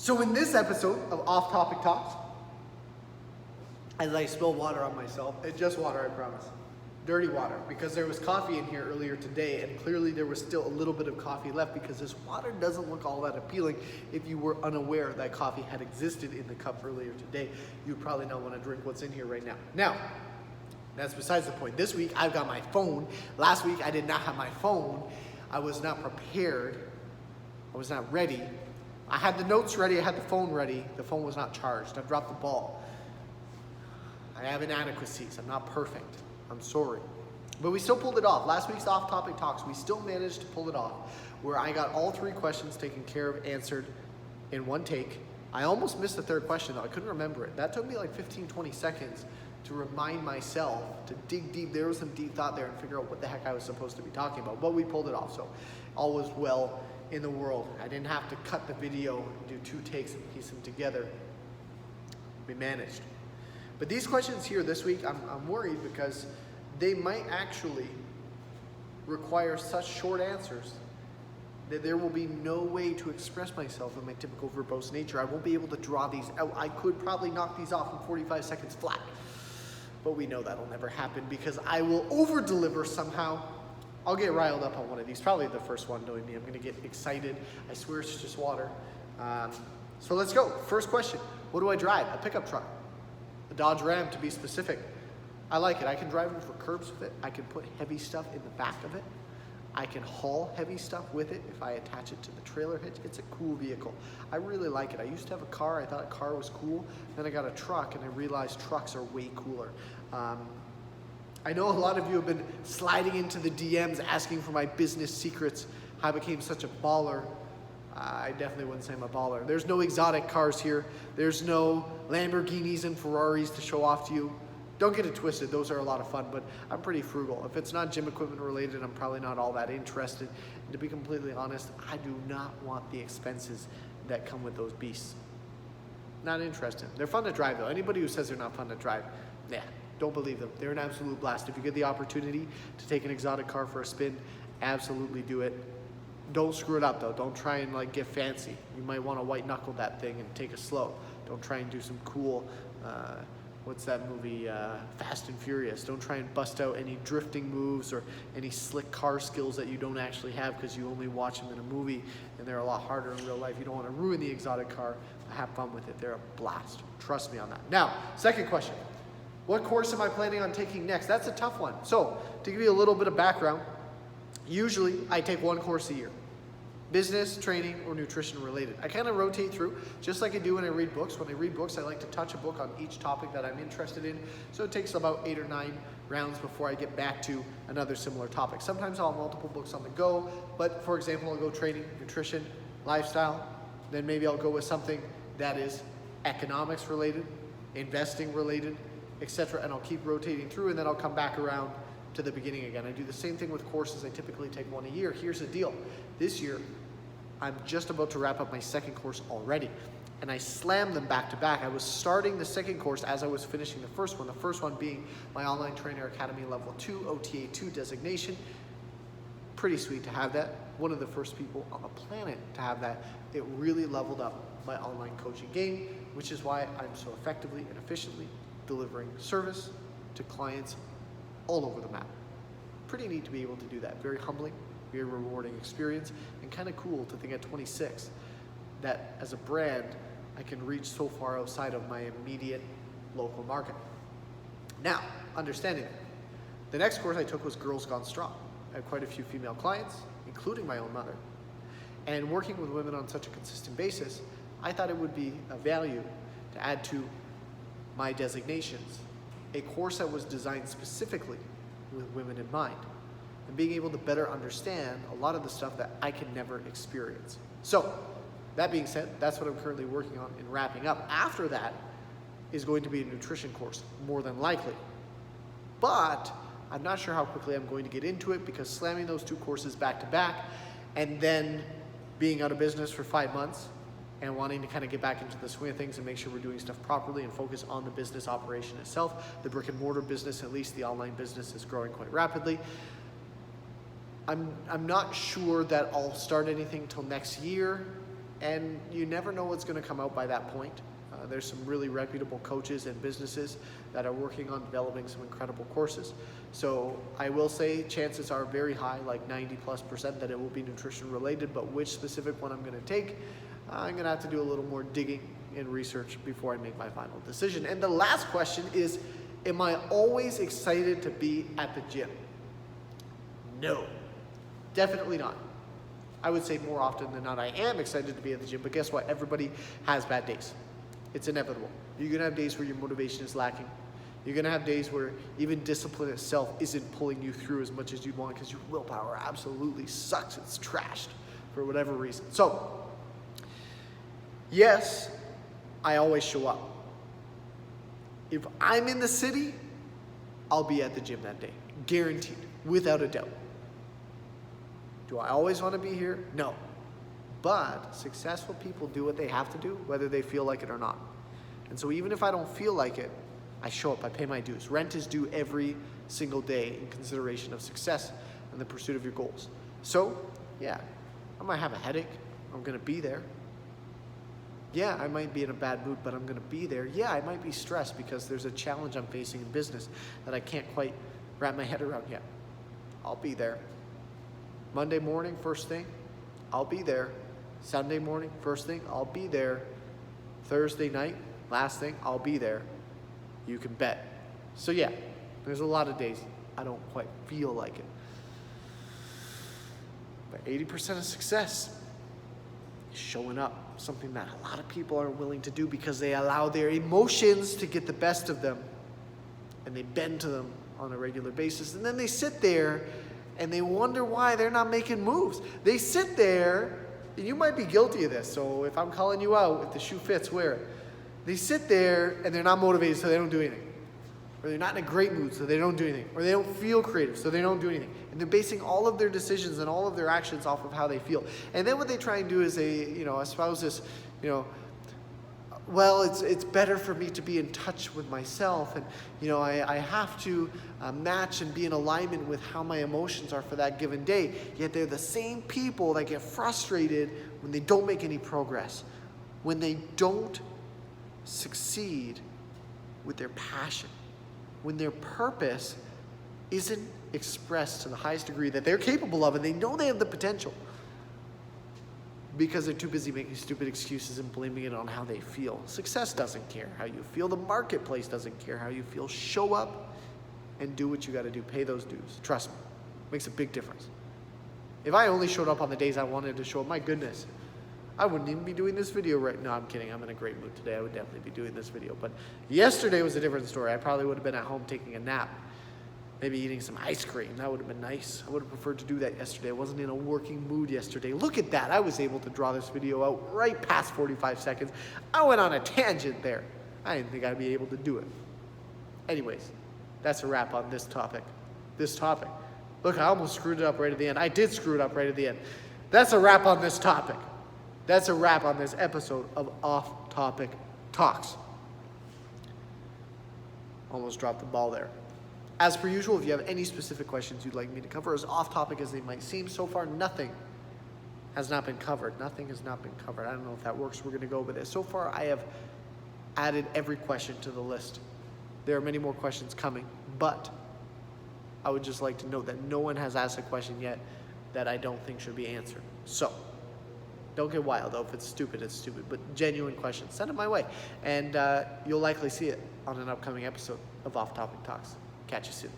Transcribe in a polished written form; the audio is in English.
So in this episode of Off Topic Talks, as I spill water on myself, it's just water, I promise. Dirty water, because there was coffee in here earlier today, and clearly there was still a little bit of coffee left because this water doesn't look all that appealing. If you were unaware that coffee had existed in the cup earlier today, you'd probably not want to drink what's in here right now. Now, that's besides the point. This week I've got my phone. Last week I did not have my phone. I was not prepared. I was not ready. I had the notes ready, I had the phone ready. The phone was not charged. I've dropped the ball. I have inadequacies. I'm not perfect. I'm sorry. But we still pulled it off. Last week's Off Topic Talks, we still managed to pull it off, where I got all three questions taken care of, answered in one take. I almost missed the third question though. I couldn't remember it. That took me like 15, 20 seconds to remind myself to dig deep. There was some deep thought there and figure out what the heck I was supposed to be talking about. But we pulled it off, so all was well in the world. I didn't have to cut the video and do two takes and piece them together. We managed. But these questions here this week, I'm worried because they might actually require such short answers that there will be no way to express myself in my typical verbose nature. I won't be able to draw these out. I could probably knock these off in 45 seconds flat. But we know that'll never happen because I will over-deliver somehow. I'll get riled up on one of these, probably the first one, knowing me. I'm gonna get excited. I swear it's just water. So let's go. First question, what do I drive? A pickup truck. A Dodge Ram to be specific. I like it. I can drive them for curbs with it. I can put heavy stuff in the back of it. I can haul heavy stuff with it if I attach it to the trailer hitch. It's a cool vehicle. I really like it. I used to have a car. I thought a car was cool. Then I got a truck and I realized trucks are way cooler. I know a lot of you have been sliding into the DMs asking for my business secrets, how I became such a baller. I definitely wouldn't say I'm a baller. There's no exotic cars here. There's no Lamborghinis and Ferraris to show off to you. Don't get it twisted, those are a lot of fun, but I'm pretty frugal. If it's not gym equipment related, I'm probably not all that interested. And to be completely honest, I do not want the expenses that come with those beasts. Not interested. They're fun to drive though. Anybody who says they're not fun to drive, yeah, don't believe them. They're an absolute blast. If you get the opportunity to take an exotic car for a spin, absolutely do it. Don't screw it up though. Don't try and like get fancy. You might want to white knuckle that thing and take it slow. Don't try and do some cool, what's that movie, Fast and Furious. Don't try and bust out any drifting moves or any slick car skills that you don't actually have because you only watch them in a movie and they're a lot harder in real life. You don't want to ruin the exotic car. Have fun with it. They're a blast. Trust me on that. Now, second question. What course am I planning on taking next? That's a tough one. So, to give you a little bit of background, usually I take one course a year. Business, training, or nutrition related. I kind of rotate through, just like I do when I read books. When I read books, I like to touch a book on each topic that I'm interested in. So it takes about 8 or 9 rounds before I get back to another similar topic. Sometimes I'll have multiple books on the go, but for example, I'll go training, nutrition, lifestyle, then maybe I'll go with something that is economics related, investing related, etc. And I'll keep rotating through and then I'll come back around to the beginning again. I do the same thing with courses. I typically take one a year. Here's the deal. This year, I'm just about to wrap up my second course already. And I slammed them back to back. I was starting the second course as I was finishing the first one being my Online Trainer Academy Level 2, OTA 2 designation. Pretty sweet to have that. One of the first people on the planet to have that. It really leveled up my online coaching game, which is why I'm so effectively and efficiently delivering service to clients all over the map. Pretty neat to be able to do that. Very humbling, very rewarding experience, and kind of cool to think at 26 that as a brand, I can reach so far outside of my immediate local market. Now, understanding that, the next course I took was Girls Gone Strong. I had quite a few female clients, including my own mother. And working with women on such a consistent basis, I thought it would be of value to add to my designations a course that was designed specifically with women in mind and being able to better understand a lot of the stuff that I can never experience. So, that being said, that's what I'm currently working on and wrapping up. After that is going to be a nutrition course, more than likely. But I'm not sure how quickly I'm going to get into it because slamming those two courses back to back and then being out of business for 5 months and wanting to kind of get back into the swing of things and make sure we're doing stuff properly and focus on the business operation itself. The brick and mortar business, at least the online business, is growing quite rapidly. I'm not sure that I'll start anything till next year. And you never know what's going to come out by that point. There's some really reputable coaches and businesses that are working on developing some incredible courses. So I will say chances are very high, like 90+%, that it will be nutrition related, but which specific one I'm going to take, I'm going to have to do a little more digging and research before I make my final decision. And the last question is, am I always excited to be at the gym? No, definitely not. I would say more often than not I am excited to be at the gym, but guess what? Everybody has bad days. It's inevitable. You're going to have days where your motivation is lacking. You're going to have days where even discipline itself isn't pulling you through as much as you want because your willpower absolutely sucks. It's trashed for whatever reason. So, yes, I always show up. If I'm in the city, I'll be at the gym that day. Guaranteed. Without a doubt. Do I always want to be here? No. But successful people do what they have to do, whether they feel like it or not. And so even if I don't feel like it, I show up, I pay my dues. Rent is due every single day in consideration of success and the pursuit of your goals. So, yeah, I might have a headache. I'm going to be there. Yeah, I might be in a bad mood, but I'm going to be there. Yeah, I might be stressed because there's a challenge I'm facing in business that I can't quite wrap my head around yet. I'll be there. Monday morning, first thing, I'll be there. Sunday morning, first thing, I'll be there. Thursday night, last thing, I'll be there. You can bet. So yeah, there's a lot of days I don't quite feel like it. But 80% of success is showing up, something that a lot of people are willing to do because they allow their emotions to get the best of them and they bend to them on a regular basis. And then they sit there and they wonder why they're not making moves. They sit there, and you might be guilty of this, so if I'm calling you out, if the shoe fits, wear it. They sit there and they're not motivated, so they don't do anything. Or they're not in a great mood, so they don't do anything. Or they don't feel creative, so they don't do anything. And they're basing all of their decisions and all of their actions off of how they feel. And then what they try and do is they, espouse this, well, it's better for me to be in touch with myself, and I have to match and be in alignment with how my emotions are for that given day. Yet they're the same people that get frustrated when they don't make any progress, when they don't succeed with their passion, when their purpose isn't expressed to the highest degree that they're capable of, and they know they have the potential. Because they're too busy making stupid excuses and blaming it on how they feel. Success doesn't care how you feel. The marketplace doesn't care how you feel. Show up and do what you got to do. Pay those dues. Trust me. Makes a big difference. If I only showed up on the days I wanted to show up, my goodness, I wouldn't even be doing this video right now. I'm kidding. I'm in a great mood today. I would definitely be doing this video. But yesterday was a different story. I probably would have been at home taking a nap. Maybe eating some ice cream. That would have been nice. I would have preferred to do that yesterday. I wasn't in a working mood yesterday. Look at that. I was able to draw this video out right past 45 seconds. I went on a tangent there. I didn't think I'd be able to do it. Anyways, that's a wrap on this topic. Look, I almost screwed it up right at the end. I did screw it up right at the end. That's a wrap on this topic. That's a wrap on this episode of Off Topic Talks. Almost dropped the ball there. As per usual, if you have any specific questions you'd like me to cover, as off topic as they might seem, so far nothing has not been covered. Nothing has not been covered. I don't know if that works. We're going to go with it. So far, I have added every question to the list. There are many more questions coming, but I would just like to note that no one has asked a question yet that I don't think should be answered. So, don't get wild, though. If it's stupid, it's stupid. But genuine questions, send it my way. And you'll likely see it on an upcoming episode of Off Topic Talks. Catch you soon.